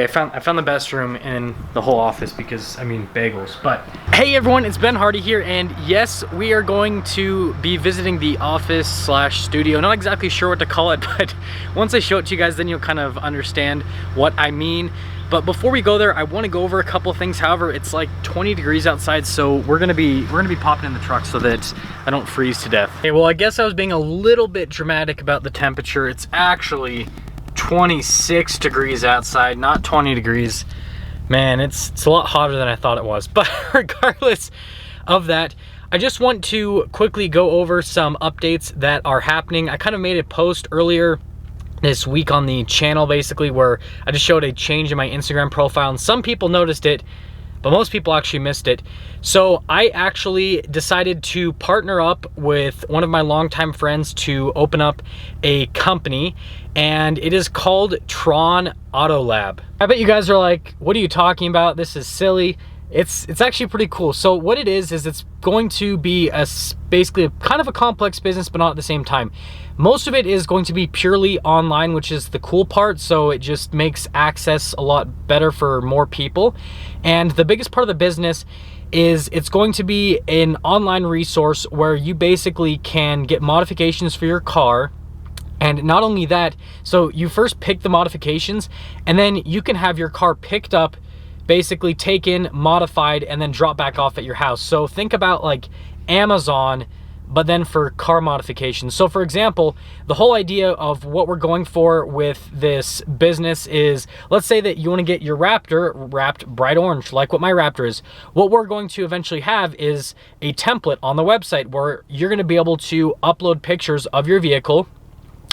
I found the best room in the whole office because, I mean, bagels. But hey everyone, it's Ben Hardy here, and yes, we are going to be visiting the office slash studio. Not exactly sure what to call it, but once I show it to you guys, then you'll kind of understand what I mean. But before we go there, I want to go over a couple things. However, it's like 20 degrees outside, so we're gonna be popping in the truck so that I don't freeze to death. Okay, well, I guess I was being a little bit dramatic about the temperature. It's actually 26 degrees outside, not 20 degrees. Man, it's a lot hotter than I thought it was. But regardless of that, I just want to quickly go over some updates that are happening. I kind of made a post earlier this week on the channel, basically, where I just showed a change in my Instagram profile, and some people noticed it, but most people actually missed it. So I actually decided to partner up with one of my longtime friends to open up a company, and it is called Tron Auto Lab. I bet you guys are like, what are you talking about? This is silly. It's actually pretty cool. So what it is it's going to be basically a kind of a complex business, but not at the same time. Most of it is going to be purely online, which is the cool part. So it just makes access a lot better for more people. And the biggest part of the business is it's going to be an online resource where you basically can get modifications for your car. And not only that, so you first pick the modifications, and then you can have your car picked up, basically taken, modified, and then drop back off at your house. So think about like Amazon, but then for car modifications. So for example, the whole idea of what we're going for with this business is, let's say that you want to get your Raptor wrapped bright orange, like what my Raptor is. What we're going to eventually have is a template on the website where you're going to be able to upload pictures of your vehicle,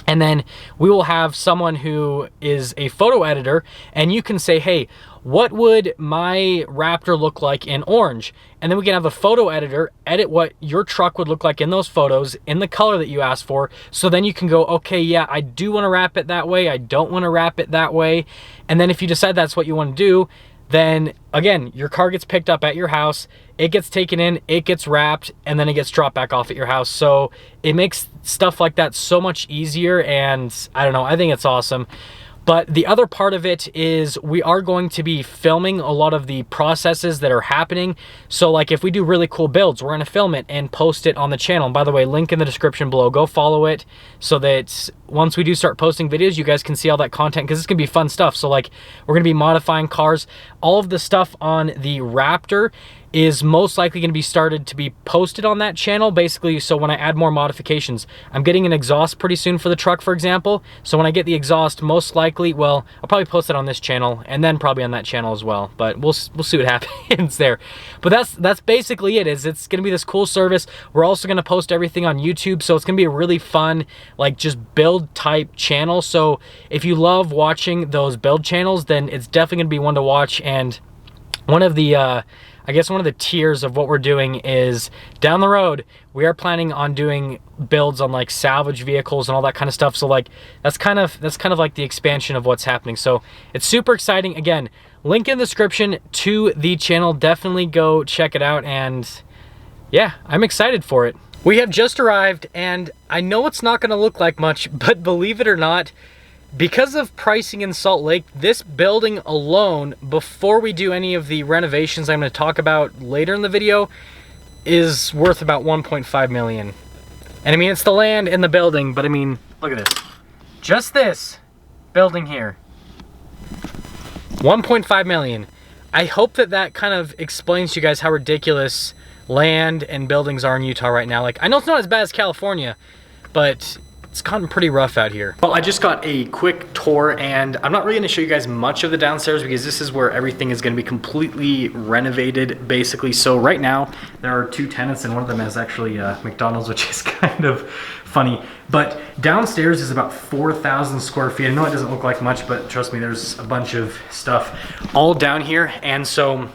and then we will have someone who is a photo editor, and you can say, hey, what would my Raptor look like in orange? And then we can have a photo editor edit what your truck would look like in those photos in the color that you asked for. So then you can go, okay, yeah, I do want to wrap it that way. I don't want to wrap it that way. And then if you decide that's what you want to do, then again, your car gets picked up at your house, it gets taken in, it gets wrapped, and then it gets dropped back off at your house. So it makes stuff like that so much easier, and I don't know, I think it's awesome. But the other part of it is we are going to be filming a lot of the processes that are happening. So like if we do really cool builds, we're gonna film it and post it on the channel. And by the way, link in the description below, go follow it so that once we do start posting videos, you guys can see all that content, because it's gonna be fun stuff. So like we're gonna be modifying cars. All of the stuff on the Raptor is most likely going to be started to be posted on that channel, basically. So when I add more modifications, I'm getting an exhaust pretty soon for the truck, for example. So when I get the exhaust, most likely, well, I'll probably post it on this channel and then probably on that channel as well, but we'll see what happens there. But that's basically it. It's going to be this cool service. We're also going to post everything on YouTube, so it's going to be a really fun, like, just build type channel. So if you love watching those build channels, then it's definitely going to be one to watch. And one of the I guess one of the tiers of what we're doing is down the road, we are planning on doing builds on like salvage vehicles and all that kind of stuff. So like that's kind of like the expansion of what's happening. So it's super exciting. Again, link in the description to the channel. Definitely go check it out. And yeah, I'm excited for it. We have just arrived, and I know it's not going to look like much, but believe it or not, because of pricing in Salt Lake, this building alone, before we do any of the renovations I'm going to talk about later in the video, is worth about 1.5 million. And I mean, it's the land and the building, but I mean, look at this. Just this building here, 1.5 million. I hope that kind of explains to you guys how ridiculous land and buildings are in Utah right now. Like, I know it's not as bad as California, but it's gotten pretty rough out here. Well, I just got a quick tour, and I'm not really gonna show you guys much of the downstairs because this is where everything is gonna be completely renovated, basically. So right now, there are two tenants, and one of them is actually McDonald's, which is kind of funny. But downstairs is about 4,000 square feet. I know it doesn't look like much, but trust me, there's a bunch of stuff all down here. And so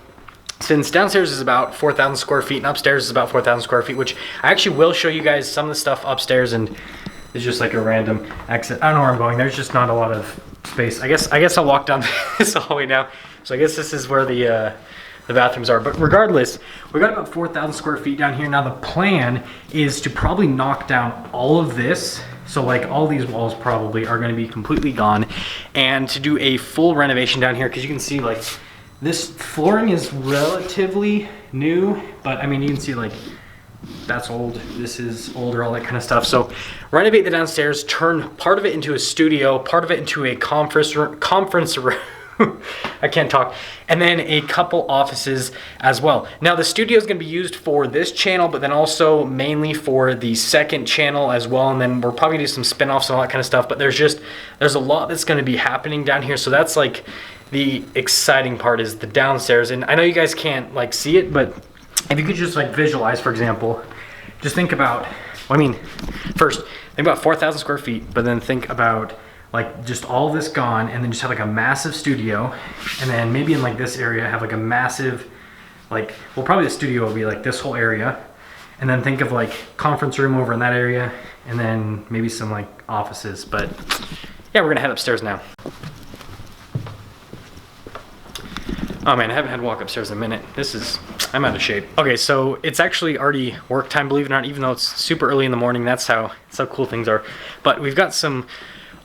since downstairs is about 4,000 square feet and upstairs is about 4,000 square feet, which I actually will show you guys some of the stuff upstairs, and it's just like a random exit. I don't know where I'm going. There's just not a lot of space. I guess I'll walk down this hallway now. So I guess this is where the bathrooms are. But regardless, we got about 4,000 square feet down here. Now the plan is to probably knock down all of this So like all these walls probably are going to be completely gone, and to do a full renovation down here, because you can see like this flooring is relatively new, but I mean you can see like that's old, this is older, all that kind of stuff. So renovate the downstairs, turn part of it into a studio, part of it into a conference room. I can't talk. And then a couple offices as well. Now the studio is going to be used for this channel, but then also mainly for the second channel as well. And then we're probably going to do some spin-offs and all that kind of stuff. But there's a lot that's going to be happening down here. So that's like the exciting part, is the downstairs. And I know you guys can't like see it, but if you could just like visualize, for example, just think about, well, I mean, first think about 4,000 square feet, but then think about like just all this gone, and then just have like a massive studio, and then maybe in like this area have like a massive, like, well, probably the studio will be like this whole area, and then think of like conference room over in that area, and then maybe some like offices. But yeah, we're gonna head upstairs now. Oh man, I haven't had to walk upstairs in a minute. I'm out of shape. Okay, so it's actually already work time, believe it or not, even though it's super early in the morning. That's how cool things are. But we've got some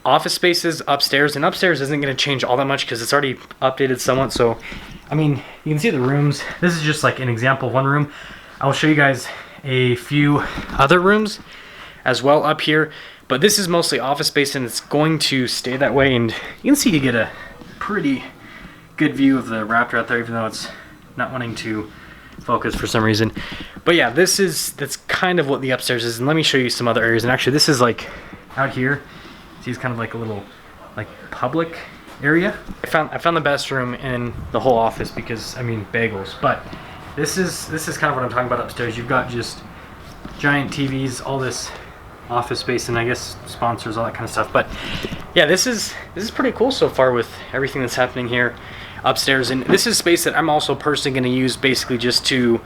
office spaces upstairs, and upstairs isn't going to change all that much because it's already updated somewhat. So I mean, you can see the rooms. This is just like an example of one room. I'll show you guys a few other rooms as well up here, but this is mostly office space, and it's going to stay that way. And you can see you get a pretty good view of the Raptor out there, even though it's not wanting to focus for some reason. But yeah, that's kind of what the upstairs is. And let me show you some other areas. And actually this is like out here. It's kind of like a little like public area. I found the best room in the whole office, because I mean bagels. But this is kind of what I'm talking about upstairs. You've got just giant TVs, all this office space, and I guess sponsors, all that kind of stuff. But yeah, this is pretty cool so far with everything that's happening here upstairs. And this is space that I'm also personally going to use basically just to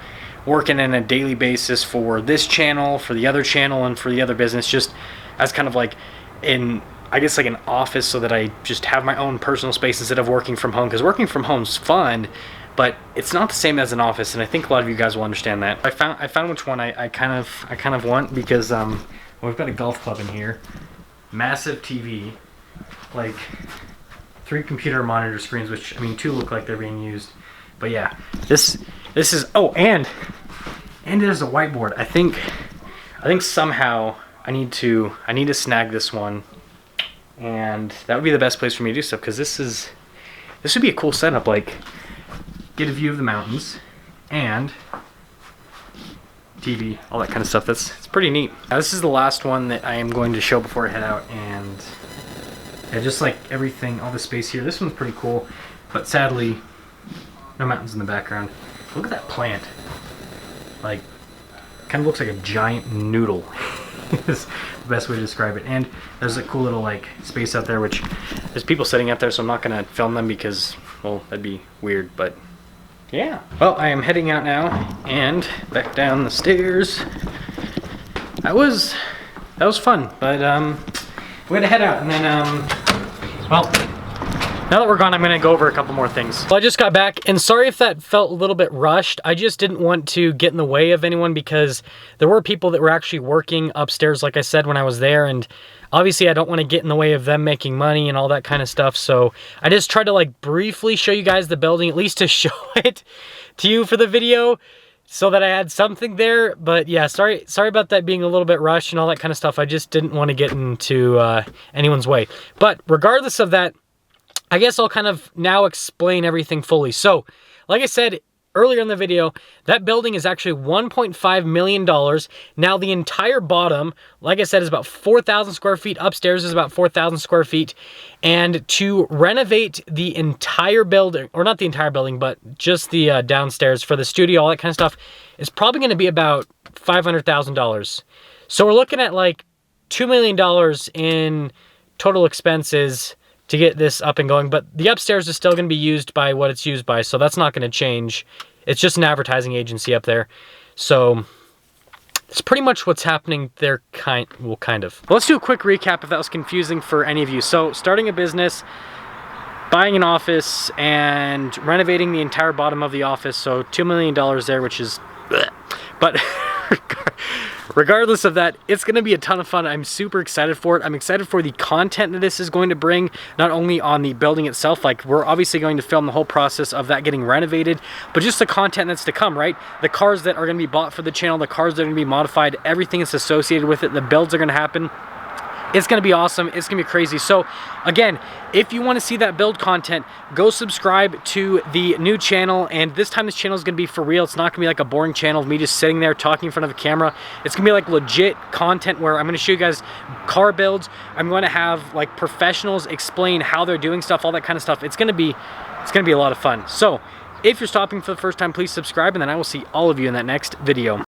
work in on a daily basis for this channel, for the other channel, and for the other business, just as kind of like I guess like an office, so that I just have my own personal space instead of working from home, because working from home's fun, but it's not the same as an office, and I think a lot of you guys will understand that. I found which one I kind of want, because well, we've got a golf club in here, massive TV, like 3 computer monitor screens, which I mean 2 look like they're being used. But yeah, this is, oh, and there's a whiteboard. I think somehow I need to snag this one, and that would be the best place for me to do stuff, because this would be a cool setup, like get a view of the mountains and TV, all that kind of stuff. It's pretty neat. Now, this is the last one that I am going to show before I head out, and yeah, just like everything, all the space here. This one's pretty cool, but sadly no mountains in the background. Look at that plant, like kind of looks like a giant noodle. Is the best way to describe it. And there's a cool little like space out there, which there's people sitting out there, so I'm not gonna film them because, well, that'd be weird. But yeah, well, I am heading out now and back down the stairs. That was fun, but we're gonna head out, and then well, now that we're gone, I'm gonna go over a couple more things. Well, I just got back, and sorry if that felt a little bit rushed. I just didn't want to get in the way of anyone, because there were people that were actually working upstairs, like I said, when I was there, and obviously I don't want to get in the way of them making money and all that kind of stuff. So I just tried to like briefly show you guys the building, at least to show it to you for the video, so that I had something there. But yeah, sorry about that being a little bit rushed and all that kind of stuff. I just didn't want to get into anyone's way. But regardless of that, I guess I'll kind of now explain everything fully. So, like I said earlier in the video, that building is actually $1.5 million. Now, the entire bottom, like I said, is about 4,000 square feet. Upstairs is about 4,000 square feet. And to renovate the entire building, or not the entire building, but just the downstairs for the studio, all that kind of stuff, is probably going to be about $500,000. So we're looking at like $2 million in total expenses to get this up and going, but the upstairs is still going to be used by what it's used by, so that's not going to change. It's just an advertising agency up there. So it's pretty much what's happening there, kind of. Well, let's do a quick recap if that was confusing for any of you. So starting a business, buying an office, and renovating the entire bottom of the office, so $2 million there, which is bleh. But regardless of that, it's going to be a ton of fun. I'm super excited for it. I'm excited for the content that this is going to bring, not only on the building itself, like we're obviously going to film the whole process of that getting renovated, but just the content that's to come, right? The cars that are going to be bought for the channel, the cars that are going to be modified, everything that's associated with it, the builds are going to happen. It's going to be awesome. It's going to be crazy. So again, if you want to see that build content, go subscribe to the new channel. And this time this channel is going to be for real. It's not going to be like a boring channel of me just sitting there talking in front of a camera. It's going to be like legit content where I'm going to show you guys car builds. I'm going to have like professionals explain how they're doing stuff, all that kind of stuff. It's going to be a lot of fun. So if you're stopping for the first time, please subscribe, and then I will see all of you in that next video.